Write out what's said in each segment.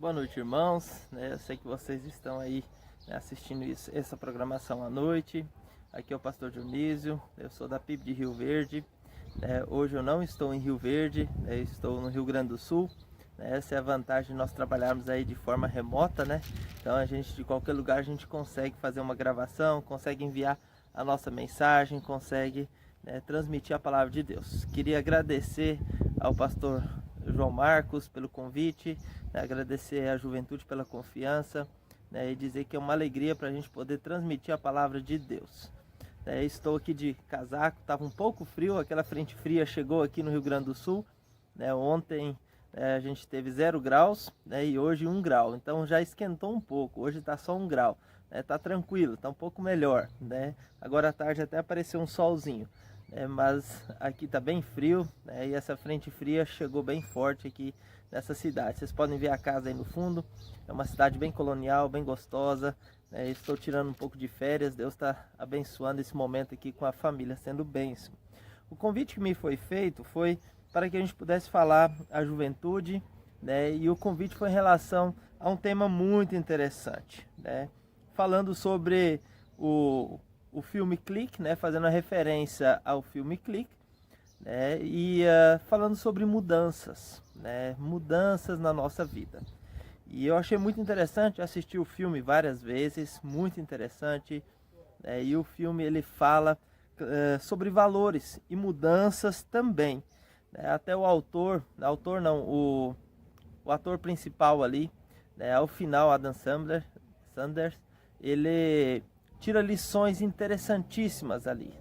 Boa noite, irmãos. Eu sei que vocês estão aí, assistindo essa programação à noite. Aqui é o pastor Dionísio, eu sou da PIB de Rio Verde. Hoje eu não estou em Rio Verde, estou no Rio Grande do Sul. Essa é a vantagem de nós trabalharmos aí de forma remota, né? Então de qualquer lugar a gente consegue fazer uma gravação, consegue enviar a nossa mensagem, consegue transmitir a palavra de Deus. Queria agradecer ao pastor João Marcos pelo convite, agradecer à juventude pela confiança, e dizer que é uma alegria para a gente poder transmitir a palavra de Deus. Estou aqui de casaco, estava um pouco frio, aquela frente fria chegou aqui no Rio Grande do Sul. Ontem a gente teve 0 graus, e hoje 1 grau, então já esquentou um pouco. Hoje está só 1 grau, está tranquilo, está um pouco melhor. Agora à tarde até apareceu um solzinho. Mas aqui está bem frio, e essa frente fria chegou bem forte aqui nessa cidade. Vocês podem ver a casa aí no fundo, é uma cidade bem colonial, bem gostosa. Estou tirando um pouco de férias, Deus está abençoando esse momento aqui com a família, sendo bênção. O convite que me foi feito foi para que a gente pudesse falar à juventude, e o convite foi em relação a um tema muito interessante, falando sobre o filme Clique, fazendo a referência ao filme Clique, e falando sobre mudanças, mudanças na nossa vida. E eu achei muito interessante, assistir o filme várias vezes, muito interessante, e o filme ele fala sobre valores e mudanças também. Até o ator principal ali, ao final, Adam Sanders, ele tira lições interessantíssimas ali,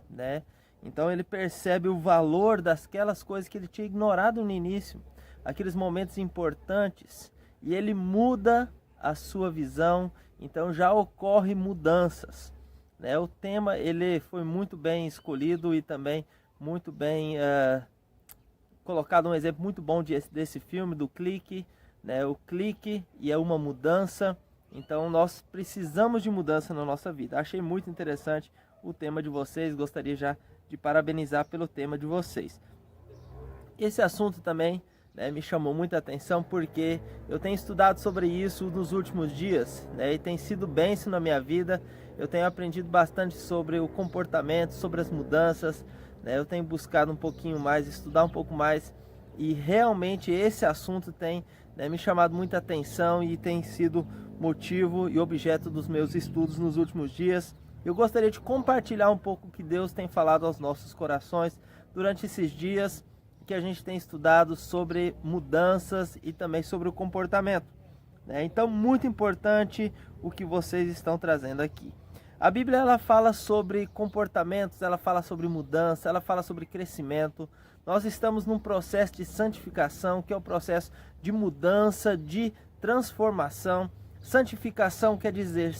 Então ele percebe o valor daquelas coisas que ele tinha ignorado no início, aqueles momentos importantes, e ele muda a sua visão. Então já ocorre mudanças, O tema ele foi muito bem escolhido e também muito bem colocado, um exemplo muito bom desse filme do Clique, O clique e é uma mudança. Então nós precisamos de mudança na nossa vida. Achei muito interessante o tema de vocês, gostaria já de parabenizar pelo tema de vocês. Esse assunto também me chamou muita atenção, porque eu tenho estudado sobre isso nos últimos dias, e tem sido bênção na minha vida. Eu tenho aprendido bastante sobre o comportamento, sobre as mudanças, eu tenho buscado um pouquinho mais, estudar um pouco mais, e realmente esse assunto tem me chamado muita atenção e tem sido motivo e objeto dos meus estudos nos últimos dias. Eu gostaria de compartilhar um pouco o que Deus tem falado aos nossos corações durante esses dias que a gente tem estudado sobre mudanças e também sobre o comportamento. Então, muito importante o que vocês estão trazendo aqui. A Bíblia ela fala sobre comportamentos, ela fala sobre mudança, ela fala sobre crescimento. Nós estamos num processo de santificação, que é o processo de mudança, de transformação. Santificação quer dizer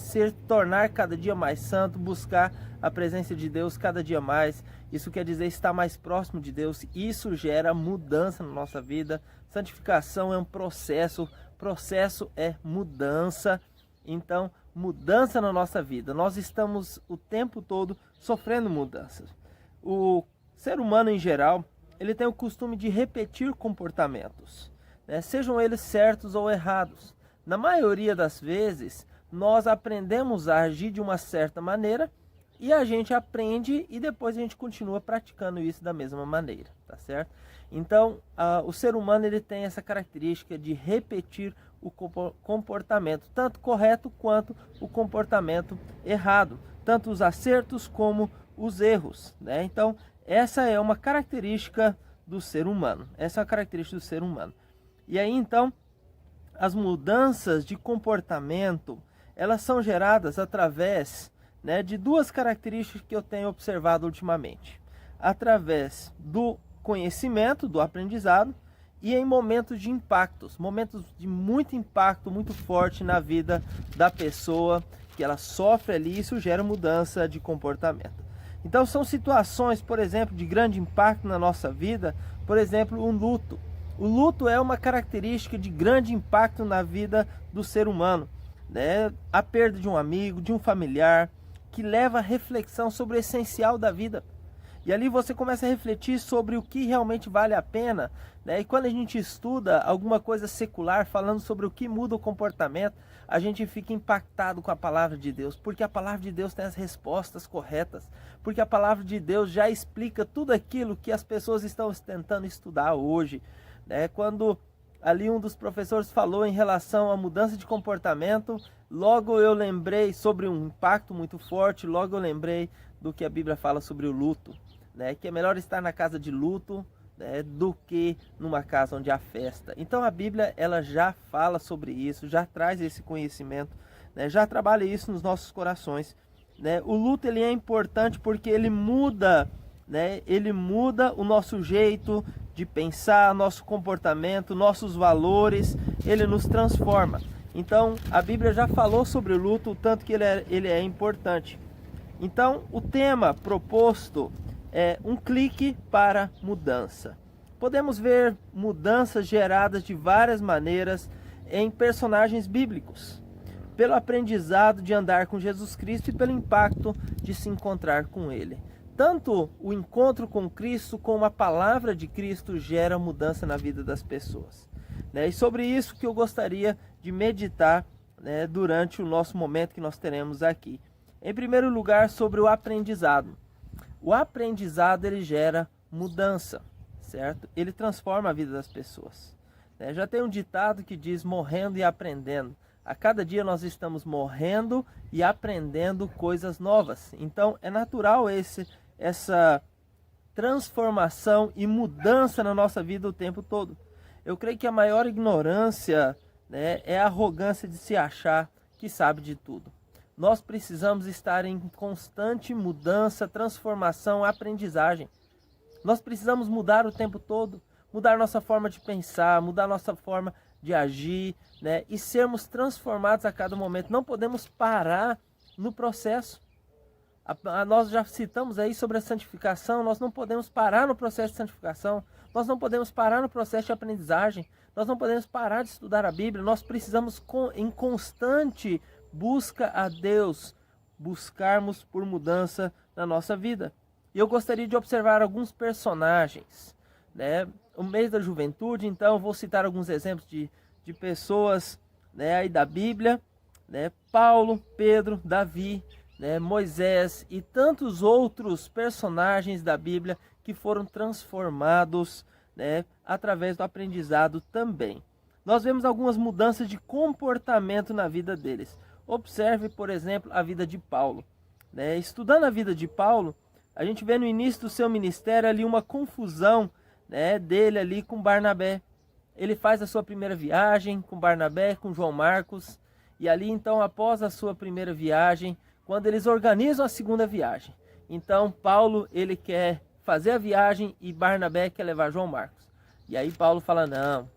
tornar cada dia mais santo, buscar a presença de Deus cada dia mais. Isso quer dizer estar mais próximo de Deus. Isso gera mudança na nossa vida. Santificação é um processo é mudança. Então, mudança na nossa vida. Nós estamos o tempo todo sofrendo mudanças. O ser humano em geral, ele tem o costume de repetir comportamentos, sejam eles certos ou errados. Na maioria das vezes, nós aprendemos a agir de uma certa maneira e a gente aprende e depois a gente continua praticando isso da mesma maneira, tá certo? Então, o ser humano ele tem essa característica de repetir o comportamento, tanto correto quanto o comportamento errado, tanto os acertos como os erros, Então, essa é uma característica do ser humano, E aí, então, as mudanças de comportamento, elas são geradas através de duas características que eu tenho observado ultimamente. Através do conhecimento, do aprendizado, e em momentos de impactos, momentos de muito impacto, muito forte na vida da pessoa, que ela sofre ali, e isso gera mudança de comportamento. Então são situações, por exemplo, de grande impacto na nossa vida, por exemplo, um luto. O luto é uma característica de grande impacto na vida do ser humano, A perda de um amigo, de um familiar, que leva a reflexão sobre o essencial da vida. E ali você começa a refletir sobre o que realmente vale a pena, né? E quando a gente estuda alguma coisa secular, falando sobre o que muda o comportamento, a gente fica impactado com a palavra de Deus, porque a palavra de Deus tem as respostas corretas, porque a palavra de Deus já explica tudo aquilo que as pessoas estão tentando estudar hoje, né? Quando ali um dos professores falou em relação à mudança de comportamento, logo eu lembrei sobre um impacto muito forte, logo eu lembrei do que a Bíblia fala sobre o luto, né? Que é melhor estar na casa de luto, né, do que numa casa onde há festa. Então a Bíblia, ela já fala sobre isso, já traz esse conhecimento, né, já trabalha isso nos nossos corações, né? O luto, ele é importante porque ele muda, né? Ele muda o nosso jeito de pensar, nosso comportamento, nossos valores, ele nos transforma. Então a Bíblia já falou sobre o luto, o tanto que ele é importante. Então o tema proposto é um clique para mudança. Podemos ver mudanças geradas de várias maneiras em personagens bíblicos, pelo aprendizado de andar com Jesus Cristo e pelo impacto de se encontrar com Ele. Tanto o encontro com Cristo como a palavra de Cristo gera mudança na vida das pessoas, né? E sobre isso que eu gostaria de meditar, né, durante o nosso momento que nós teremos aqui. Em primeiro lugar, sobre o aprendizado. O aprendizado, ele gera mudança, certo? Ele transforma a vida das pessoas, né? Já tem um ditado que diz morrendo e aprendendo. A cada dia nós estamos morrendo e aprendendo coisas novas. Então é natural essa transformação e mudança na nossa vida o tempo todo. Eu creio que a maior ignorância, né, é a arrogância de se achar que sabe de tudo. Nós precisamos estar em constante mudança, transformação, aprendizagem. Nós precisamos mudar o tempo todo, mudar nossa forma de pensar, mudar nossa forma de agir, né? E sermos transformados a cada momento. Não podemos parar no processo. Nós já citamos aí sobre a santificação, nós não podemos parar no processo de santificação, nós não podemos parar no processo de aprendizagem, nós não podemos parar de estudar a Bíblia, nós precisamos em constante busca a Deus, buscarmos por mudança na nossa vida. E eu gostaria de observar alguns personagens, né? O mês da juventude, então eu vou citar alguns exemplos de pessoas, né, aí da Bíblia, né? Paulo, Pedro, Davi, né, Moisés e tantos outros personagens da Bíblia que foram transformados, né, através do aprendizado também. Nós vemos algumas mudanças de comportamento na vida deles. Observe, por exemplo, a vida de Paulo, né? Estudando a vida de Paulo, a gente vê no início do seu ministério ali uma confusão, né, dele ali com Barnabé. Ele faz a sua primeira viagem com Barnabé, com João Marcos, e ali então após a sua primeira viagem, quando eles organizam a segunda viagem, então Paulo, ele quer fazer a viagem e Barnabé quer levar João Marcos. E aí Paulo fala, não,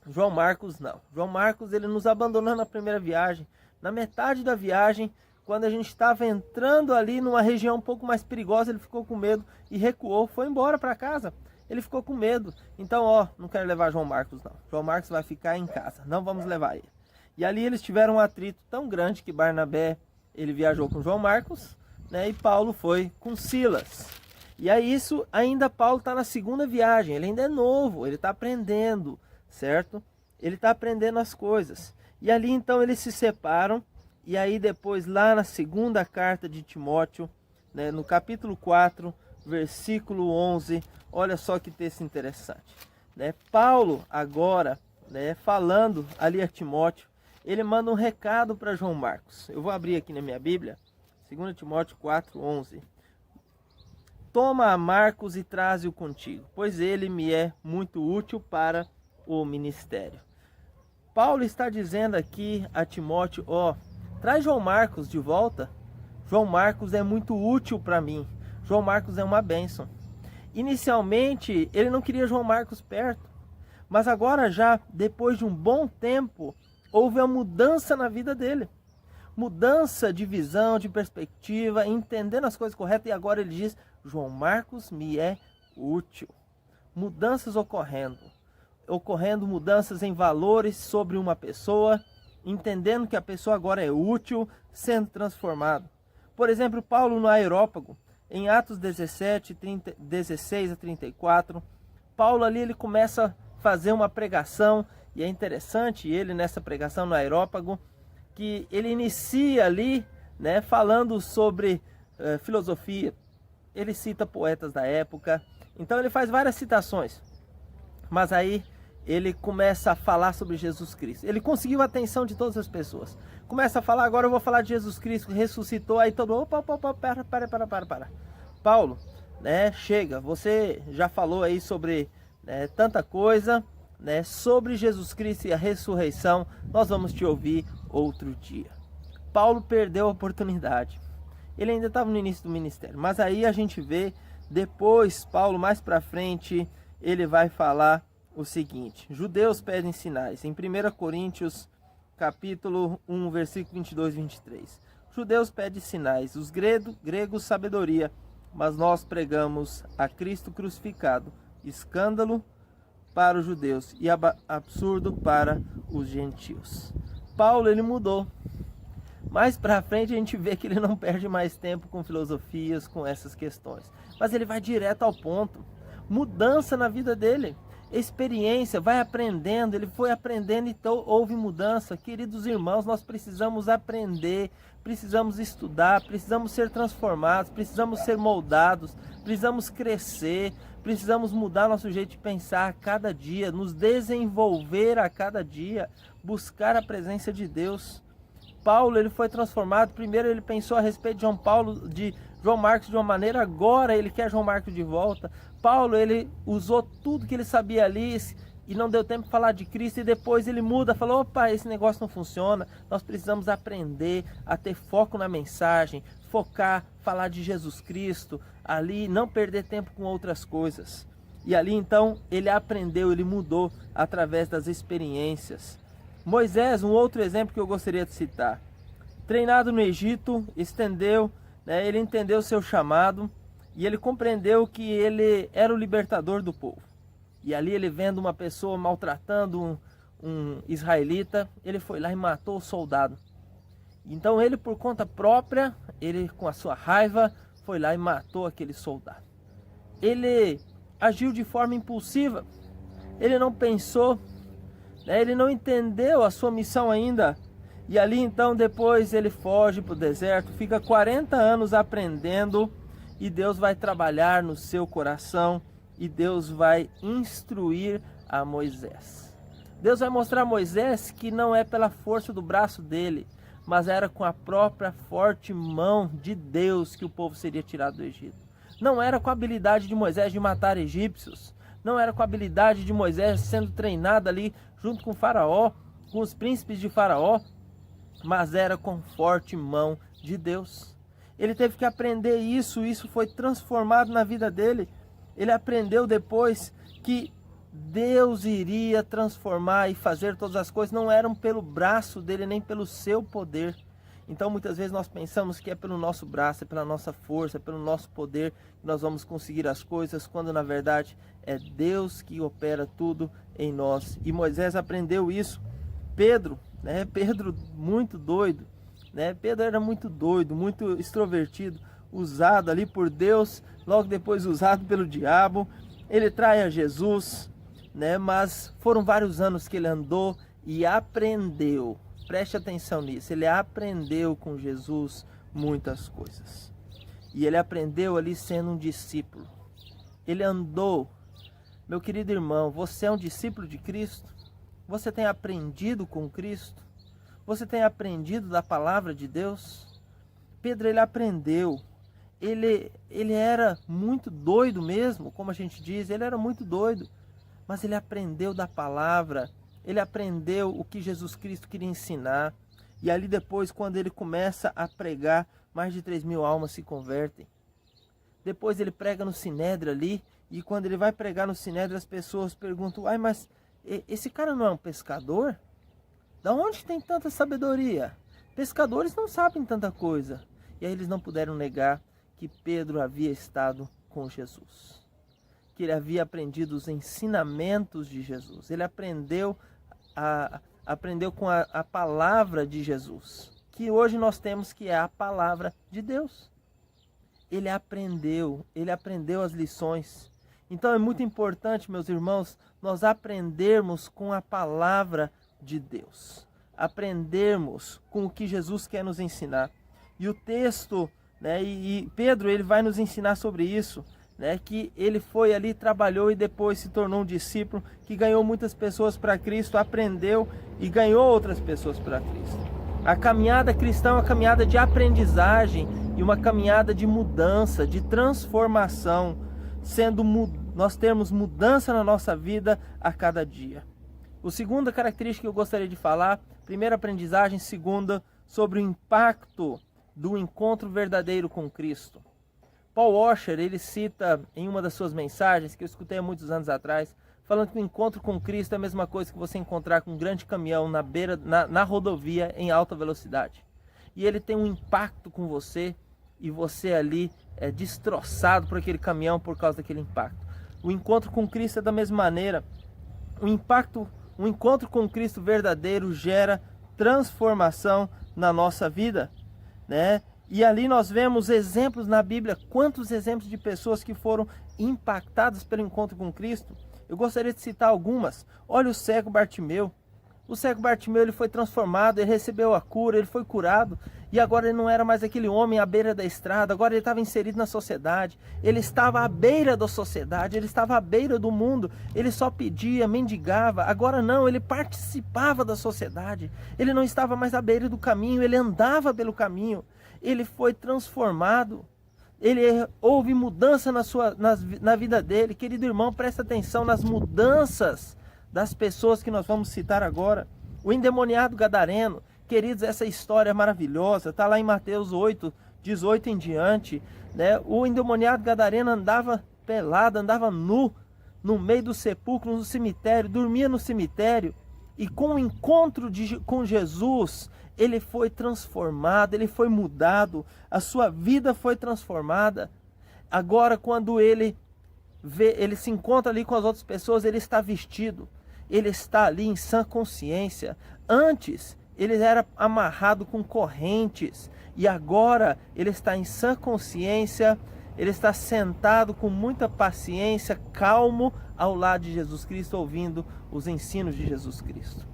João Marcos não. João Marcos, ele nos abandonou na primeira viagem. Na metade da viagem, quando a gente estava entrando ali numa região um pouco mais perigosa, ele ficou com medo e recuou, foi embora para casa. Ele ficou com medo. Então, não quero levar João Marcos não. João Marcos vai ficar em casa, não vamos levar ele. E ali eles tiveram um atrito tão grande que Barnabé, ele viajou com João Marcos, né, e Paulo foi com Silas. E aí isso, ainda Paulo está na segunda viagem, ele ainda é novo, ele está aprendendo, certo? Ele está aprendendo as coisas. E ali então eles se separam, e aí depois lá na segunda carta de Timóteo, né, no capítulo 4, versículo 11, olha só que texto interessante, né? Paulo agora, né, falando ali a Timóteo, ele manda um recado para João Marcos. Eu vou abrir aqui na minha Bíblia, 2 Timóteo 4, 11. Toma a Marcos e traze-o contigo, pois ele me é muito útil para o ministério. Paulo está dizendo aqui a Timóteo, traz João Marcos de volta. João Marcos é muito útil para mim. João Marcos é uma bênção. Inicialmente, ele não queria João Marcos perto, mas agora já, depois de um bom tempo, houve uma mudança na vida dele. Mudança de visão, de perspectiva, entendendo as coisas corretas. E agora ele diz, João Marcos me é útil. Mudanças ocorrendo mudanças em valores sobre uma pessoa, entendendo que a pessoa agora é útil, sendo transformado. Por exemplo, Paulo no Areópago, Em Atos 17, 16 a 34, Paulo ali ele começa a fazer uma pregação, e é interessante ele nessa pregação no Areópago, que ele inicia ali, né, falando sobre filosofia. Ele cita poetas da época, então ele faz várias citações, mas aí ele começa a falar sobre Jesus Cristo. Ele conseguiu a atenção de todas as pessoas. Começa a falar, agora eu vou falar de Jesus Cristo, que ressuscitou. Aí todo mundo, opa, para. Paulo, né, chega, você já falou aí sobre tanta coisa, né, sobre Jesus Cristo e a ressurreição, nós vamos te ouvir outro dia. Paulo perdeu a oportunidade. Ele ainda estava no início do ministério, mas aí a gente vê, depois, Paulo mais para frente, ele vai falar o seguinte: judeus pedem sinais, em 1 Coríntios capítulo 1, versículo 22 e 23. Judeus pedem sinais, os gregos sabedoria, mas nós pregamos a Cristo crucificado, escândalo para os judeus e absurdo para os gentios. Paulo, ele mudou. Mais para frente a gente vê que ele não perde mais tempo com filosofias, com essas questões, mas ele vai direto ao ponto. Mudança na vida dele, experiência, vai aprendendo, ele foi aprendendo, então houve mudança. Queridos irmãos, nós precisamos aprender, precisamos estudar, precisamos ser transformados, precisamos ser moldados, precisamos crescer, precisamos mudar nosso jeito de pensar a cada dia, nos desenvolver a cada dia, buscar a presença de Deus. Paulo, ele foi transformado. Primeiro ele pensou a respeito de João Marcos de uma maneira, agora ele quer João Marcos de volta. Paulo, ele usou tudo que ele sabia ali e não deu tempo de falar de Cristo, e depois ele muda, falou, opa, esse negócio não funciona, nós precisamos aprender a ter foco na mensagem, focar, falar de Jesus Cristo, ali não perder tempo com outras coisas. E ali então ele aprendeu, ele mudou através das experiências. Moisés, um outro exemplo que eu gostaria de citar. Treinado no Egito, ele entendeu seu chamado e ele compreendeu que ele era o libertador do povo. E ali ele vendo uma pessoa maltratando um israelita, ele foi lá e matou o soldado. Então ele, por conta própria, ele com a sua raiva, foi lá e matou aquele soldado. Ele agiu de forma impulsiva, ele não pensou, ele não entendeu a sua missão ainda. E ali então depois ele foge para o deserto, fica 40 anos aprendendo, e Deus vai trabalhar no seu coração, e Deus vai instruir a Moisés. Deus vai mostrar a Moisés que não é pela força do braço dele, mas era com a própria forte mão de Deus que o povo seria tirado do Egito. Não era com a habilidade de Moisés de matar egípcios, não era com a habilidade de Moisés sendo treinado ali junto com o faraó, com os príncipes de faraó, mas era com forte mão de Deus. Ele teve que aprender isso foi transformado na vida dele. Ele aprendeu depois que Deus iria transformar e fazer todas as coisas, não eram pelo braço dele, nem pelo seu poder. Então muitas vezes nós pensamos que é pelo nosso braço, é pela nossa força, é pelo nosso poder que nós vamos conseguir as coisas, quando na verdade é Deus que opera tudo em nós. E Moisés aprendeu isso. Pedro muito doido, Pedro era muito doido, muito extrovertido, usado ali por Deus, logo depois usado pelo diabo. Ele trai a Jesus, mas foram vários anos que ele andou e aprendeu. Preste atenção nisso, ele aprendeu com Jesus muitas coisas. E ele aprendeu ali sendo um discípulo. Ele andou. Meu querido irmão, você é um discípulo de Cristo? Você tem aprendido com Cristo? Você tem aprendido da palavra de Deus? Pedro, ele aprendeu. Ele era muito doido mesmo, como a gente diz, ele era muito doido. Mas ele aprendeu da palavra, ele aprendeu o que Jesus Cristo queria ensinar. E ali depois, quando ele começa a pregar, mais de 3.000 almas se convertem. Depois ele prega no Sinédrio ali, e quando ele vai pregar no Sinédrio, as pessoas perguntam, mas esse cara não é um pescador? Da onde tem tanta sabedoria? Pescadores não sabem tanta coisa. E aí eles não puderam negar que Pedro havia estado com Jesus, que ele havia aprendido os ensinamentos de Jesus. Ele aprendeu com a palavra de Jesus, que hoje nós temos, que é a palavra de Deus. ele aprendeu as lições. Então é muito importante, meus irmãos, nós aprendermos com a palavra de Deus. Aprendermos com o que Jesus quer nos ensinar. E o texto, né, e Pedro, ele vai nos ensinar sobre isso, né, que ele foi ali, trabalhou e depois se tornou um discípulo que ganhou muitas pessoas para Cristo, aprendeu e ganhou outras pessoas para Cristo. A caminhada cristã é uma caminhada de aprendizagem e uma caminhada de mudança, de transformação, nós termos mudança na nossa vida a cada dia. A segunda característica que eu gostaria de falar, primeira aprendizagem, segunda, sobre o impacto do encontro verdadeiro com Cristo. Paul Washer, ele cita em uma das suas mensagens, que eu escutei há muitos anos atrás, falando que o encontro com Cristo é a mesma coisa que você encontrar com um grande caminhão na rodovia em alta velocidade. E ele tem um impacto com você, e você ali é destroçado por aquele caminhão por causa daquele impacto. O encontro com Cristo é da mesma maneira. O encontro com Cristo verdadeiro gera transformação na nossa vida, né? E ali nós vemos exemplos na Bíblia, quantos exemplos de pessoas que foram impactadas pelo encontro com Cristo. Eu gostaria de citar algumas. Olha o cego Bartimeu. O cego Bartimeu, ele foi transformado, ele recebeu a cura, ele foi curado. E agora ele não era mais aquele homem à beira da estrada, agora ele estava inserido na sociedade. Ele estava à beira da sociedade, ele estava à beira do mundo. Ele só pedia, mendigava. Agora não, ele participava da sociedade. Ele não estava mais à beira do caminho, ele andava pelo caminho. Ele foi transformado. Houve mudança na vida dele. Querido irmão, presta atenção nas mudanças das pessoas que nós vamos citar agora. O endemoniado gadareno, queridos, essa história é maravilhosa, está lá em Mateus 8, 18 em diante, né? O endemoniado gadareno andava pelado, andava nu, no meio do sepulcro, no cemitério, dormia no cemitério, e com o encontro com Jesus, ele foi transformado, ele foi mudado, a sua vida foi transformada. Agora, quando ele se encontra ali com as outras pessoas, ele está vestido, ele está ali em sã consciência. Antes, ele era amarrado com correntes, e agora ele está em sã consciência, ele está sentado com muita paciência, calmo, ao lado de Jesus Cristo, ouvindo os ensinos de Jesus Cristo.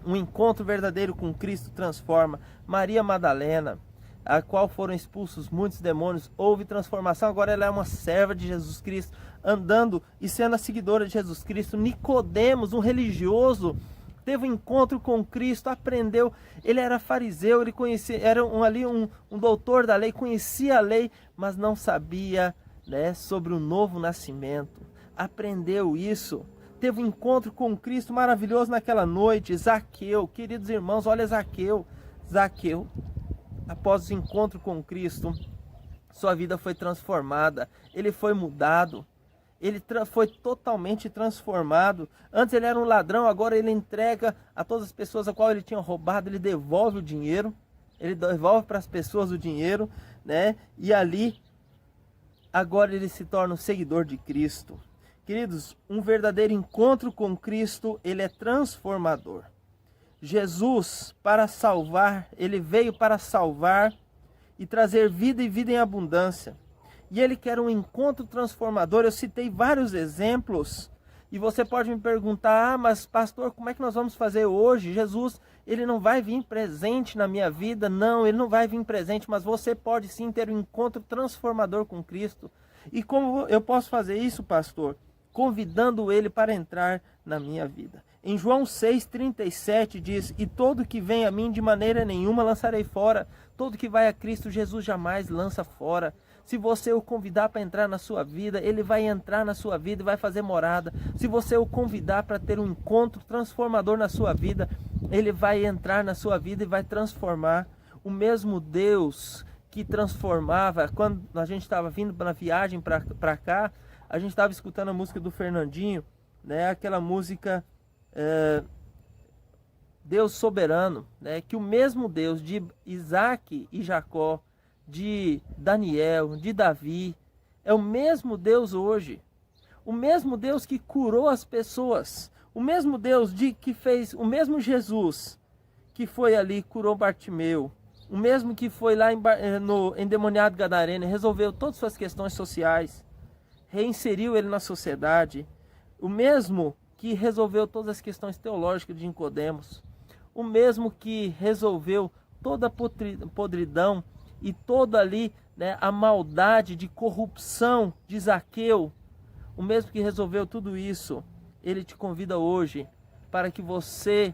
Um encontro verdadeiro com Cristo transforma. Maria Madalena, a qual foram expulsos muitos demônios, houve transformação, agora ela é uma serva de Jesus Cristo, andando e sendo a seguidora de Jesus Cristo. Nicodemos, um religioso, teve um encontro com Cristo, aprendeu, ele era fariseu, ele conhecia, era um doutor da lei, conhecia a lei, mas não sabia, né, sobre o novo nascimento. Aprendeu isso, teve um encontro com Cristo maravilhoso naquela noite. Zaqueu, queridos irmãos, olha Zaqueu, após o encontro com Cristo, sua vida foi transformada, ele foi mudado, ele foi totalmente transformado. Antes ele era um ladrão, agora ele entrega a todas as pessoas a qual ele tinha roubado, ele devolve o dinheiro, ele devolve para as pessoas o dinheiro, né? E ali, agora ele se torna um seguidor de Cristo. Queridos, um verdadeiro encontro com Cristo, ele é transformador. Jesus, para salvar, ele veio para salvar e trazer vida e vida em abundância. E ele quer um encontro transformador. Eu citei vários exemplos e você pode me perguntar: mas pastor, como é que nós vamos fazer hoje? Jesus, ele não vai vir presente na minha vida? Não, ele não vai vir presente, mas você pode sim ter um encontro transformador com Cristo. E como eu posso fazer isso, pastor? Convidando ele para entrar na minha vida. Em João 6,37 diz: e todo que vem a mim de maneira nenhuma lançarei fora. Todo que vai a Cristo Jesus jamais lança fora. Se você o convidar para entrar na sua vida, ele vai entrar na sua vida e vai fazer morada. Se você o convidar para ter um encontro transformador na sua vida, ele vai entrar na sua vida e vai transformar. O mesmo Deus que transformava, quando a gente estava vindo na viagem para cá, a gente estava escutando a música do Fernandinho, né? Aquela música Deus Soberano, né? Que o mesmo Deus de Isaac e Jacó, de Daniel, de Davi, é o mesmo Deus hoje. O mesmo Deus que curou as pessoas, o mesmo Deus que fez, o mesmo Jesus que foi ali, curou Bartimeu, O mesmo que foi lá no endemoniado gadareno, resolveu todas as suas questões sociais, reinseriu ele na sociedade. O mesmo que resolveu todas as questões teológicas de Nicodemos. O mesmo que resolveu toda a podridão e toda ali, né, a maldade de corrupção de Zaqueu. O mesmo que resolveu tudo isso, ele te convida hoje para que você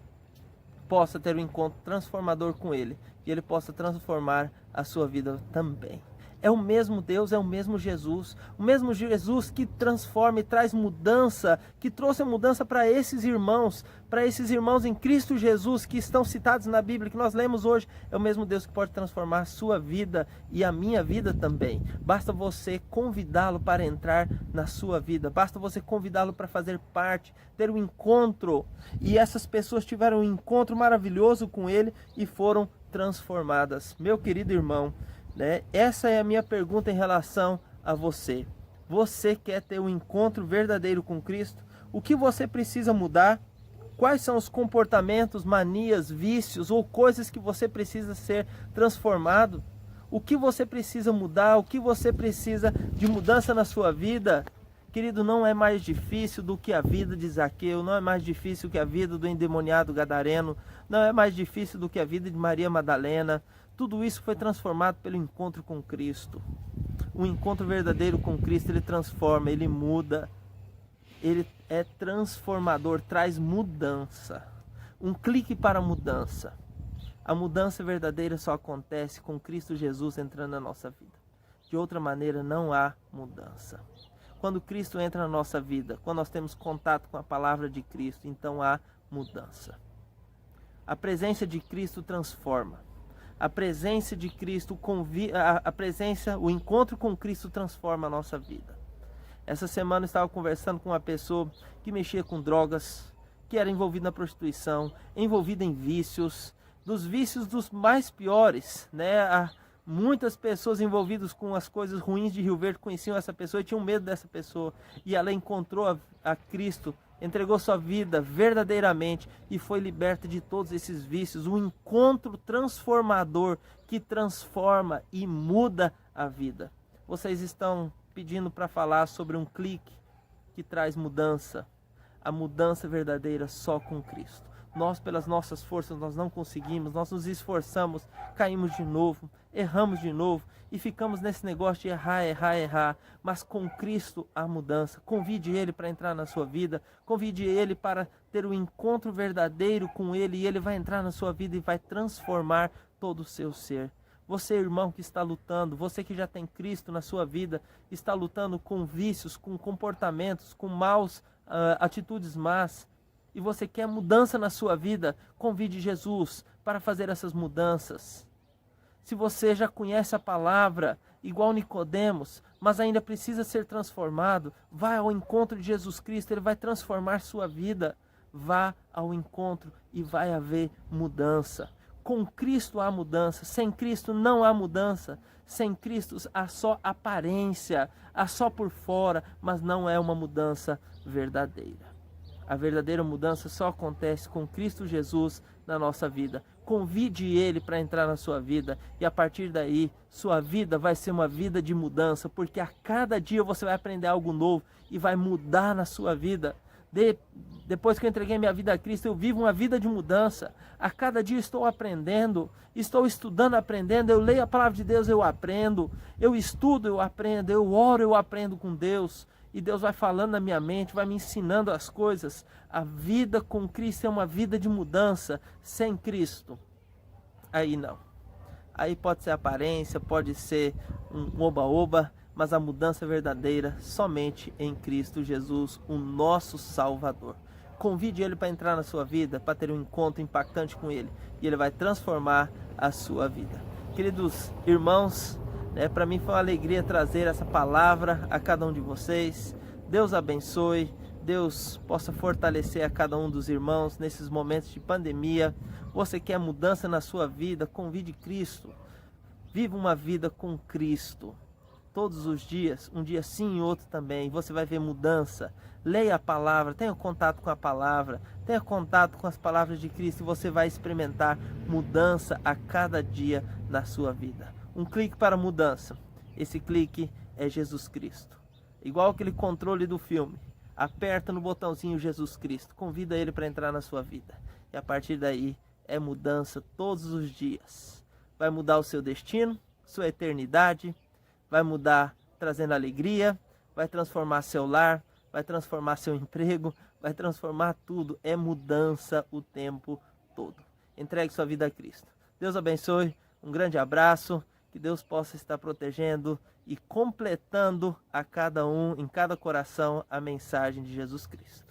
possa ter um encontro transformador com ele e ele possa transformar a sua vida também. É o mesmo Deus, é o mesmo Jesus que transforma e traz mudança, que trouxe a mudança para esses irmãos em Cristo Jesus que estão citados na Bíblia, que nós lemos hoje. É o mesmo Deus que pode transformar a sua vida e a minha vida também. Basta você convidá-lo para entrar na sua vida, basta você convidá-lo para fazer parte, ter um encontro. E essas pessoas tiveram um encontro maravilhoso com ele e foram transformadas. Meu querido irmão, né? Essa é a minha pergunta em relação a você. Você quer ter um encontro verdadeiro com Cristo? O que você precisa mudar? Quais são os comportamentos, manias, vícios ou coisas que você precisa ser transformado? O que você precisa mudar? O que você precisa de mudança na sua vida? Querido, não é mais difícil do que a vida de Zaqueu, não é mais difícil que a vida do endemoniado gadareno, não é mais difícil do que a vida de Maria Madalena. Tudo isso foi transformado pelo encontro com Cristo. O encontro verdadeiro com Cristo, ele transforma, ele muda. Ele é transformador, traz mudança. Um clique para a mudança. A mudança verdadeira só acontece com Cristo Jesus entrando na nossa vida. De outra maneira, não há mudança. Quando Cristo entra na nossa vida, quando nós temos contato com a palavra de Cristo, então há mudança. A presença de Cristo transforma. A presença de Cristo, o encontro com Cristo transforma a nossa vida. Essa semana eu estava conversando com uma pessoa que mexia com drogas, que era envolvida na prostituição, envolvida em vícios, dos vícios dos mais piores, né? Muitas pessoas envolvidas com as coisas ruins de Rio Verde conheciam essa pessoa e tinham medo dessa pessoa. E ela encontrou a Cristo, entregou sua vida verdadeiramente e foi liberta de todos esses vícios. Um encontro transformador que transforma e muda a vida. Vocês estão pedindo para falar sobre um clique que traz mudança. A mudança verdadeira só com Cristo. Nós, pelas nossas forças, nós não conseguimos, nós nos esforçamos, caímos de novo, erramos de novo e ficamos nesse negócio de errar. Mas com Cristo há mudança. Convide Ele para entrar na sua vida, convide Ele para ter um encontro verdadeiro com Ele e Ele vai entrar na sua vida e vai transformar todo o seu ser. Você, irmão, que está lutando, você que já tem Cristo na sua vida, está lutando com vícios, com comportamentos, com atitudes más, e você quer mudança na sua vida, convide Jesus para fazer essas mudanças. Se você já conhece a palavra, igual Nicodemos, mas ainda precisa ser transformado, vá ao encontro de Jesus Cristo, Ele vai transformar sua vida. Vá ao encontro e vai haver mudança. Com Cristo há mudança, sem Cristo não há mudança. Sem Cristo há só aparência, há só por fora, mas não é uma mudança verdadeira. A verdadeira mudança só acontece com Cristo Jesus na nossa vida. Convide Ele para entrar na sua vida e a partir daí sua vida vai ser uma vida de mudança, porque a cada dia você vai aprender algo novo e vai mudar na sua vida. Depois que eu entreguei minha vida a Cristo, eu vivo uma vida de mudança. A cada dia estou aprendendo, estou estudando, aprendendo. Eu leio a palavra de Deus, eu aprendo. Eu estudo, eu aprendo. Eu oro, eu aprendo com Deus. E Deus vai falando na minha mente, vai me ensinando as coisas. A vida com Cristo é uma vida de mudança. Sem Cristo, aí não. Aí pode ser aparência, pode ser um oba-oba, mas a mudança verdadeira somente em Cristo Jesus, o nosso Salvador. Convide Ele para entrar na sua vida, para ter um encontro impactante com Ele. E Ele vai transformar a sua vida. Queridos irmãos, para mim foi uma alegria trazer essa palavra a cada um de vocês. Deus abençoe, Deus possa fortalecer a cada um dos irmãos nesses momentos de pandemia. Você quer mudança na sua vida? Convide Cristo. Viva uma vida com Cristo. todos os dias, um dia sim e outro também, você vai ver mudança. Leia a palavra, tenha contato com a palavra, tenha contato com as palavras de Cristo e você vai experimentar mudança a cada dia na sua vida. Um clique para mudança. Esse clique é Jesus Cristo. Igual aquele controle do filme. Aperta no botãozinho Jesus Cristo, convida ele para entrar na sua vida. E a partir daí é mudança todos os dias. Vai mudar o seu destino, sua eternidade, vai mudar trazendo alegria, vai transformar seu lar, vai transformar seu emprego, vai transformar tudo. É mudança o tempo todo. Entregue sua vida a Cristo. Deus abençoe, um grande abraço, que Deus possa estar protegendo e completando a cada um, em cada coração, a mensagem de Jesus Cristo.